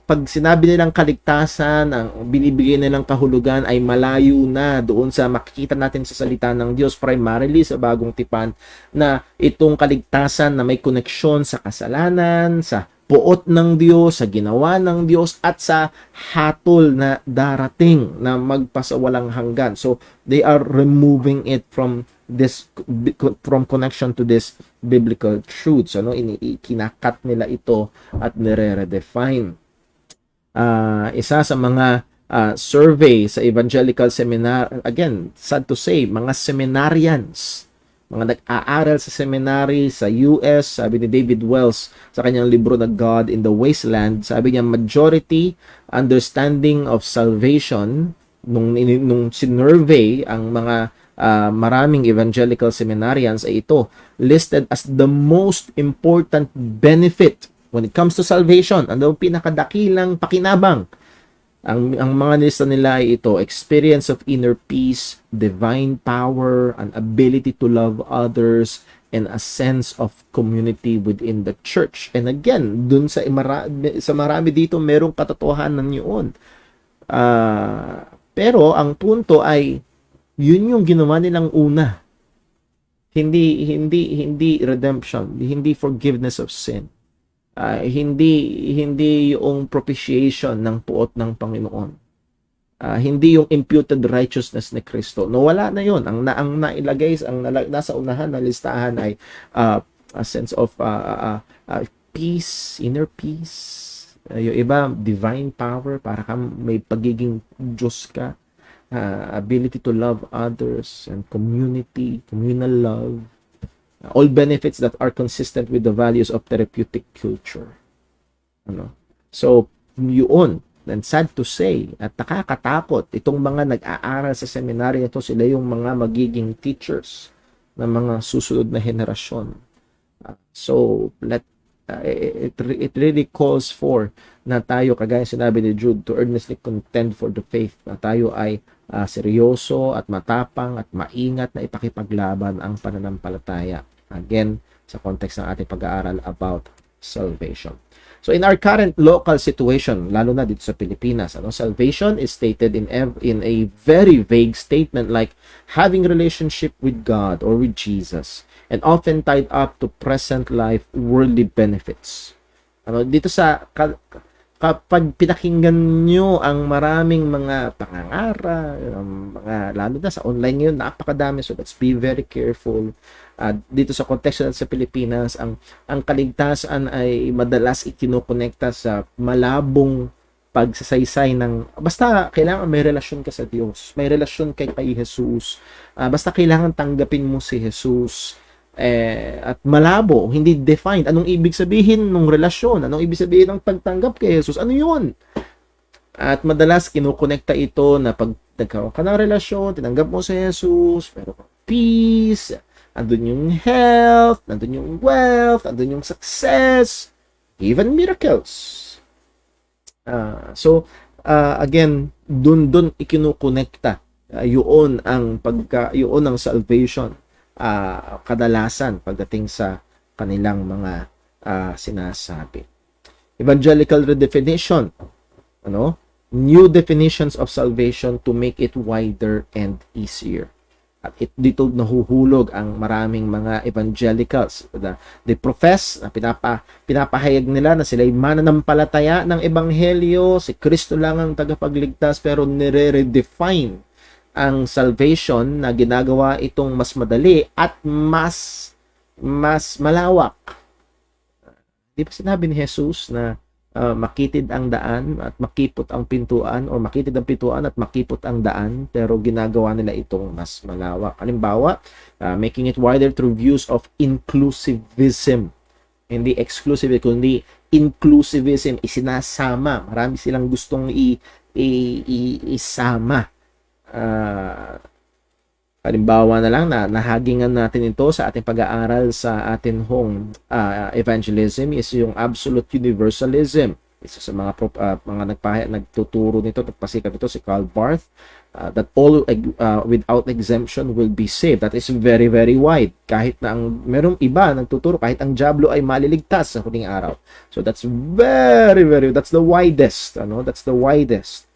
pag sinabi nilang kaligtasan, ang binibigay nilang kahulugan ay malayo na doon sa makikita natin sa salita ng Diyos, primarily sa Bagong Tipan, na itong kaligtasan na may koneksyon sa kasalanan, sa puot ng Diyos, sa ginawa ng Diyos, at sa hatol na darating na magpasawalang hanggan. So they are removing it from connection to this biblical truths. Kinakat nila ito at nire-redefine. Isa sa mga survey sa evangelical seminar, again, sad to say, mga seminarians, mga nag-aaral sa seminary sa US, sabi ni David Wells sa kanyang libro na God in the Wasteland, sabi niya majority understanding of salvation nung sinurvey ang mga maraming evangelical seminarians ay ito listed as the most important benefit when it comes to salvation. Ano ang pinakadakilang pakinabang? Ang mga lista nila ay ito: experience of inner peace, divine power, an ability to love others, and a sense of community within the church. And again, dun sa marami dito, merong katotohanan yun. Pero ang punto ay, yun yung ginawa nilang una. Hindi redemption, hindi forgiveness of sin. Hindi yung propitiation ng puot ng Panginoon. Hindi yung imputed righteousness ni Kristo. No, wala na yun. Ang nailagay, nasa unahan na listahan ay a sense of peace, inner peace. Yung iba, divine power, para kang may pagiging Diyos ka. Ability to love others and community, communal love. All benefits that are consistent with the values of therapeutic culture. So, yun. And sad to say, at nakakatakot, itong mga nag-aaral sa seminary ito, sila yung mga magiging teachers ng mga susunod na henerasyon. So, it really calls for na tayo, kagaya sinabi ni Jude, to earnestly contend for the faith, na tayo ay seryoso at matapang at maingat na ipakipaglaban ang pananampalataya. Again, sa context ng ating pag-aaral about salvation. So in our current local situation, lalo na dito sa Pilipinas, salvation is stated in a very vague statement like having relationship with God or with Jesus, and often tied up to present life worldly benefits. Dito sa kapag pinakinggan nyo ang maraming mga pangangaral, lalo na sa online ngayon, napakadami. So let's be very careful. Dito sa konteksto sa Pilipinas, ang kaligtasan ay madalas ikinukonekta sa malabong pagsasaysay ng, basta kailangan may relasyon ka sa Diyos, may relasyon kay Jesus, basta kailangan tanggapin mo si Jesus. At malabo, hindi defined. Anong ibig sabihin ng relasyon? Anong ibig sabihin ng pagtanggap kay Jesus? Ano yun? At madalas kinukonekta ito na pag nagkaroon ka ng relasyon, tinanggap mo si Jesus, pero peace, andun yung health, andun yung wealth, andun yung success, even miracles. Again, dun ikinukonekta. Yun ang salvation. Kadalasan pagdating sa kanilang mga sinasabi. Evangelical redefinition, new definitions of salvation to make it wider and easier. At dito nahuhulog ang maraming mga evangelicals. They profess, pinapahayag nila na sila'y mananampalataya ng ebanghelyo, si Kristo lang ang tagapagligtas, pero nire-redefine ang salvation na ginagawa itong mas madali at mas malawak. Di ba sinabi ni Jesus na makitid ang daan at makipot ang pintuan, o makitid ang pintuan at makipot ang daan, pero ginagawa nila itong mas malawak. Halimbawa, making it wider through views of inclusivism. Hindi exclusive, kundi inclusivism, isinasama. Marami silang gustong isama. Halimbawa na lang na nahagingan natin ito sa ating pag-aaral sa ating home evangelism is yung absolute universalism. Isa sa mga nagtuturo nito, nagpasikat nito si Karl Barth, that all without exemption will be saved. That is very, very wide. Kahit na merong iba nagtuturo, kahit ang diablo ay maliligtas sa huling araw. So that's very, very, that's the widest. That's the widest.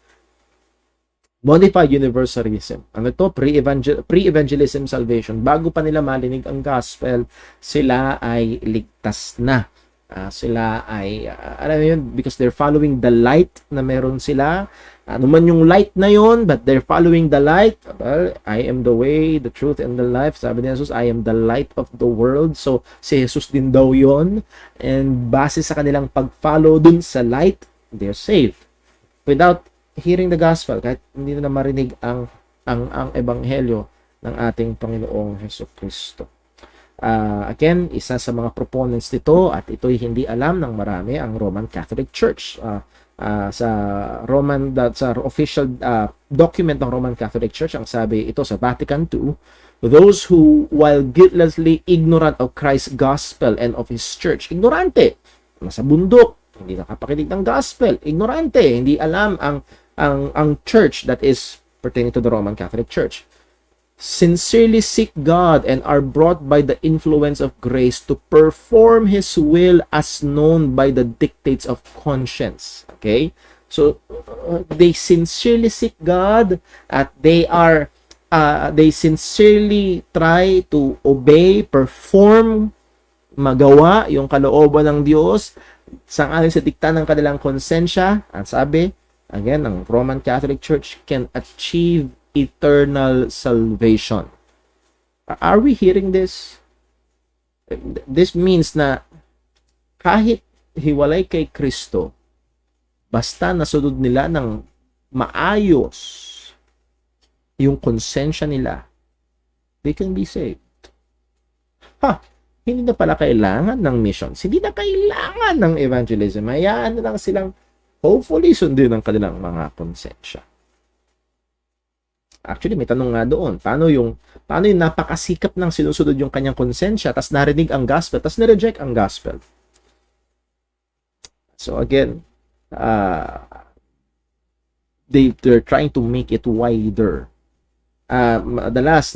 Modified universalism. Ano ito? Pre-evangelism salvation. Bago pa nila marinig ang gospel, sila ay ligtas na. Sila ay, alam mo yun, because they're following the light na meron sila. Ano man yung light na yun, but they're following the light. Well, I am the way, the truth, and the life. Sabi ni Jesus, I am the light of the world. So, si Jesus din daw yun. And base sa kanilang pag-follow dun sa light, they're saved. Without hearing the gospel, kahit hindi na marinig ang ebanghelyo ng ating Panginoong Hesukristo. Again, isa sa mga proponents nito at ito'y hindi alam ng marami ang Roman Catholic Church. Sa official document ng Roman Catholic Church, ang sabi ito sa Vatican II, those who, while guiltlessly ignorant of Christ's gospel and of His church, ignorante, nasa bundok, hindi nakapakinig ng gospel, ignorante, hindi alam ang church that is pertaining to the Roman Catholic Church, sincerely seek God and are brought by the influence of grace to perform His will as known by the dictates of conscience. Okay? So, they sincerely seek God at they sincerely try to obey, perform, magawa yung kalooban ng Diyos sang-ayon sa dikta ng kanilang konsensya. Ang sabi, again, ng Roman Catholic Church can achieve eternal salvation. Are we hearing this? This means na kahit hiwalay kay Kristo, basta nasunod nila ng maayos yung konsensya nila, they can be saved. Hindi na pala kailangan ng missions. Hindi na kailangan ng evangelism. Hayaan na lang silang hopefully sundin ang kanilang mga konsensya. Actually, may tanong nga doon. Paano yung napakasikap ng sinusunod yung kanyang konsensya, tas narinig ang gospel, tas nireject ang gospel? So again, they're trying to make it wider. Madalas,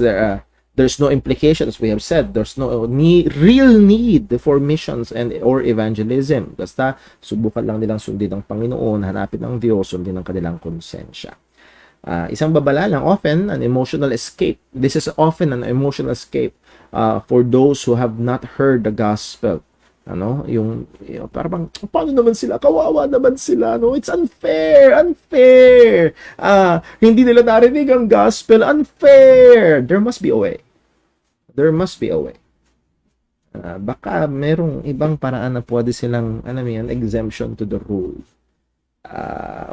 there's no implications. We have said there's no real need for missions or evangelism. Basta subukan lang nilang sundin ang Panginoon, hanapin ang Diyos, sundin ang kanilang konsensya. Isang babala lang, often an emotional escape. This is often an emotional escape for those who have not heard the gospel. Yung parang paano naman sila? Kawawa naman sila, no? It's unfair. Hindi nila narinig ang gospel. Unfair. There must be a way. Baka merong ibang paraan na pwede silang, exemption to the rule.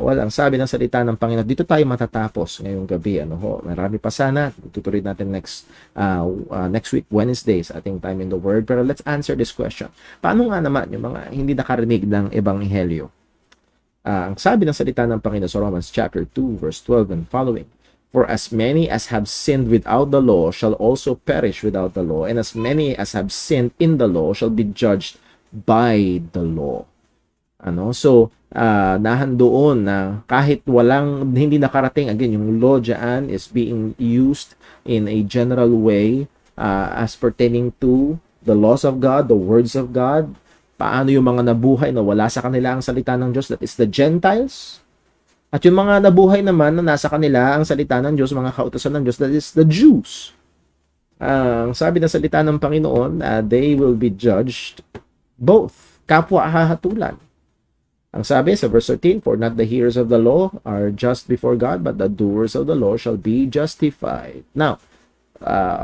Ang sabi ng salita ng Panginoon, dito tayo matatapos ngayong gabi. Marami pa sana. Tutuloy natin next week, Wednesday, sa ating time in the Word. Pero let's answer this question. Paano nga naman yung mga hindi nakarinig ng Ebanghelyo? Ang sabi ng salita ng Panginoon sa Romans chapter 2, verse 12 and following, for as many as have sinned without the law shall also perish without the law, and as many as have sinned in the law shall be judged by the law. So, nahandoon na kahit hindi nakarating, again, yung law dyan is being used in a general way as pertaining to the laws of God, the words of God. Paano yung mga nabuhay na wala sa kanila ang salita ng Diyos, that is the Gentiles. At yung mga nabuhay naman na nasa kanila ang salita ng Diyos, mga kautusan ng Diyos, that is the Jews. Ang sabi ng salita ng Panginoon, they will be judged both, kapwa hahatulan. Ang sabi sa verse 13, for not the hearers of the law are just before God, but the doers of the law shall be justified. Now,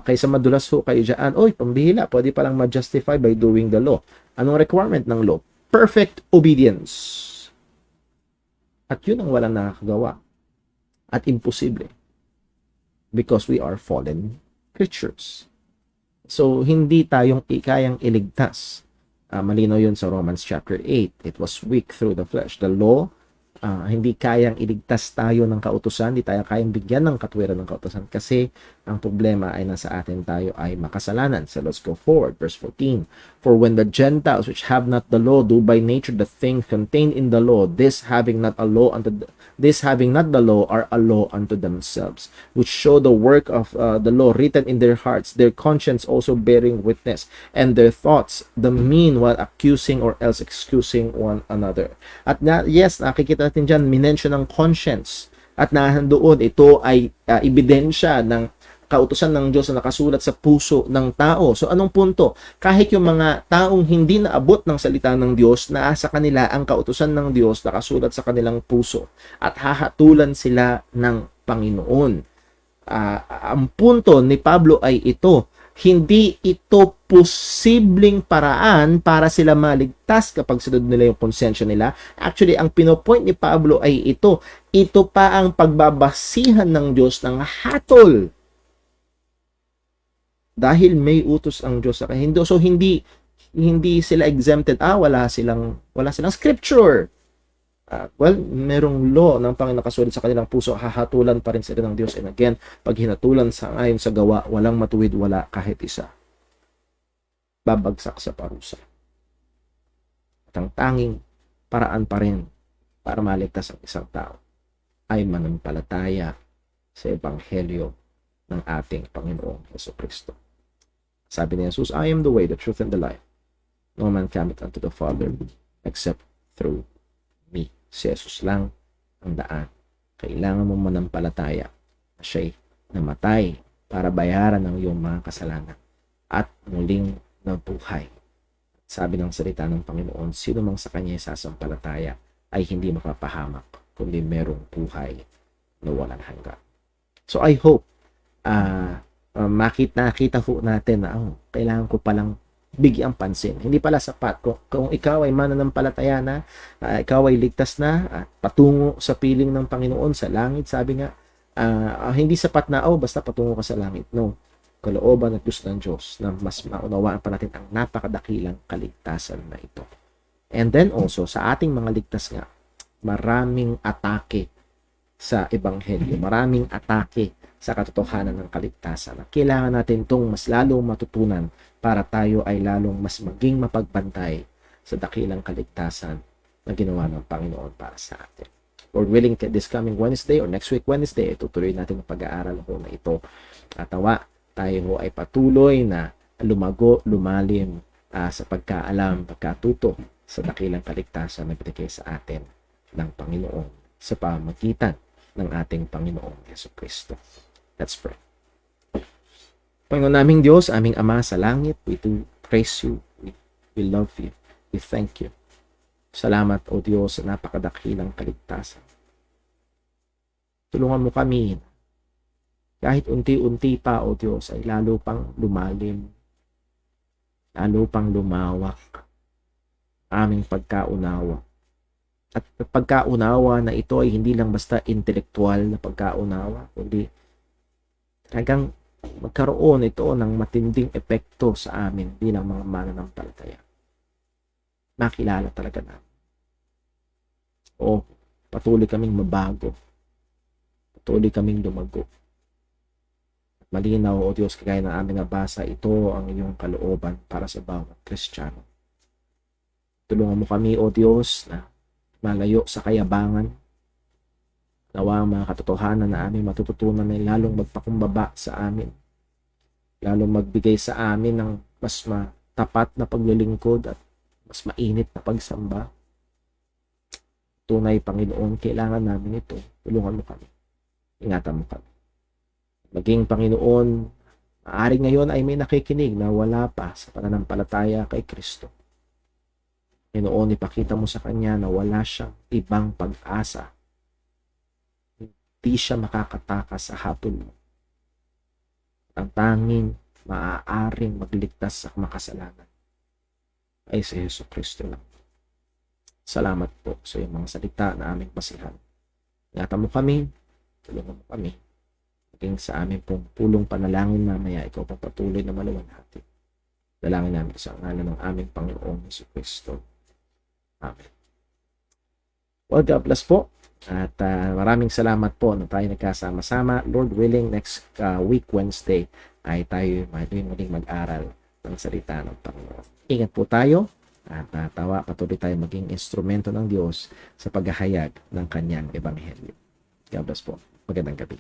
kaysa madulas ho kayo dyan, pambihila, pwede palang ma-justify by doing the law. Anong requirement ng law? Perfect obedience. At yun ang walang nakakagawa. At imposible. Because we are fallen creatures. So, hindi tayong kayang iligtas. Malinaw yun sa Romans chapter 8. It was weak through the flesh. The law, hindi kayang iligtas tayo ng kautusan, hindi tayo kayang bigyan ng katwiran ng kautusan kasi ang problema ay nasa atin, tayo ay makasalanan. So let's go forward, verse 14. For when the Gentiles which have not the law do by nature the things contained in the law, this having not the law are a law unto themselves, which show the work of the law written in their hearts, their conscience also bearing witness, and their thoughts the mean while accusing or else excusing one another. At yes, nakikita natin dyan, minention ng conscience. At nahandoon, ito ay ebidensya ng kautusan ng Diyos na nakasulat sa puso ng tao. So anong punto? Kahit yung mga taong hindi naabot ng salita ng Diyos, naasa kanila ang kautusan ng Diyos nakasulat sa kanilang puso at hahatulan sila ng Panginoon. Ang punto ni Pablo ay ito, hindi ito posibleng paraan para sila maligtas kapag sunod nila yung konsensya nila. Actually, ang pinopoint ni Pablo ay ito. Ito pa ang pagbabasihan ng Diyos ng hatol. Dahil may utos ang Diyos sa kanila. So, hindi sila exempted. Wala silang scripture. Well, merong law ng Panginoon nakasulat sa kanilang puso, hahatulan pa rin sila ng Diyos. And again, pag hinatulan sa ayon sa gawa, walang matuwid, wala kahit isa. Babagsak sa parusa. At ang tanging paraan pa rin para maligtas ang isang tao ay manampalataya sa Ebanghelyo ng ating Panginoong Jesucristo. Sabi ni Jesus, I am the way, the truth, and the life. No man cometh unto the Father except through me. Si Jesus lang ang daan. Kailangan mo manampalataya na siya'y namatay para bayaran ang iyong mga kasalanan at muling nabuhay. Sabi ng salita ng Panginoon, sino mang sa kanya sasampalataya ay hindi mapapahamak, kundi merong buhay na walang hanggan. So I hope nakita ho natin na kailangan ko palang bigyang pansin. Hindi pala sapat. Kung ikaw ay mananampalataya na, ikaw ay ligtas na, at patungo sa piling ng Panginoon sa langit, sabi nga, hindi sapat na, basta patungo ka sa langit. No. Kalooban at gusto ng Diyos na mas maunawaan pa natin ang napakadakilang kaligtasan na ito. And then also, sa ating mga ligtas nga, maraming atake sa Ebanghelyo, maraming atake sa katotohanan ng kaligtasan. Kailangan natin itong mas lalong matutunan para tayo ay lalong mas maging mapagbantay sa dakilang kaligtasan na ginawa ng Panginoon para sa atin. Lord willing, this coming Wednesday or next week Wednesday, tutuloy natin ang pag-aaral ho na ito. At tawa, tayo ho ay patuloy na lumago, lumalim sa pagkaalam, pagkatuto sa dakilang kaligtasan na binigay sa atin ng Panginoon sa pamagitan ng ating Panginoong Jesucristo. Let's pray. Panginoon naming Diyos, aming Ama sa langit, we do praise you, we love you, we thank you. Salamat, O Diyos, sa napakadakilang kaligtasan. Tulungan mo kami, kahit unti-unti pa, O Diyos, ay lalo pang lumalim, lalo pang lumawak, aming pagkaunawa. At pagkaunawa na ito ay hindi lang basta intelektual na pagkaunawa, kundi talagang magkaroon ito ng matinding epekto sa amin bilang mga mananampalataya. Makilala talaga namin. Patuloy kaming mabago. Patuloy kaming lumago. At malinaw, O Diyos, kagaya ng aming nabasa, ito ang iyong kalooban para sa bawat Kristiyano. Tulungan mo kami, O Diyos, na malayo sa kayabangan. Nawa ang mga katotohanan na aming matututunan ay lalong magpakumbaba sa amin. Lalong magbigay sa amin ng mas matapat na paglilingkod at mas mainit na pagsamba. Tunay, Panginoon, kailangan namin ito. Tulungan mo kami. Ingatan mo kami. Maging, Panginoon, maaaring ngayon ay may nakikinig na wala pa sa pananampalataya kay Kristo. Panginoon, ipakita mo sa kanya na wala siyang ibang pag-asa. Hindi siya makakatakas sa hatol mo. Ang tanging maaaring magligtas sa makasalanan ay si Jesucristo lang. Salamat po sa iyong mga salita na aming basihan. Ingatan mo kami, tulungan mo kami. Maging sa aming pong pulong panalangin mamaya, ikaw patuloy na maluwalhati. Dalangin namin sa ngalan ng aming Panginoong Jesucristo. Amen. Well, God bless po. At maraming salamat po na tayo nagkasama-sama. Lord willing, next week Wednesday ay tayo muling mag-aral ng salita ng Panginoon. Ingat po tayo at patuloy tayo maging instrumento ng Diyos sa paghahayag ng kanyang ebanghelyo. God bless po. Magandang gabi.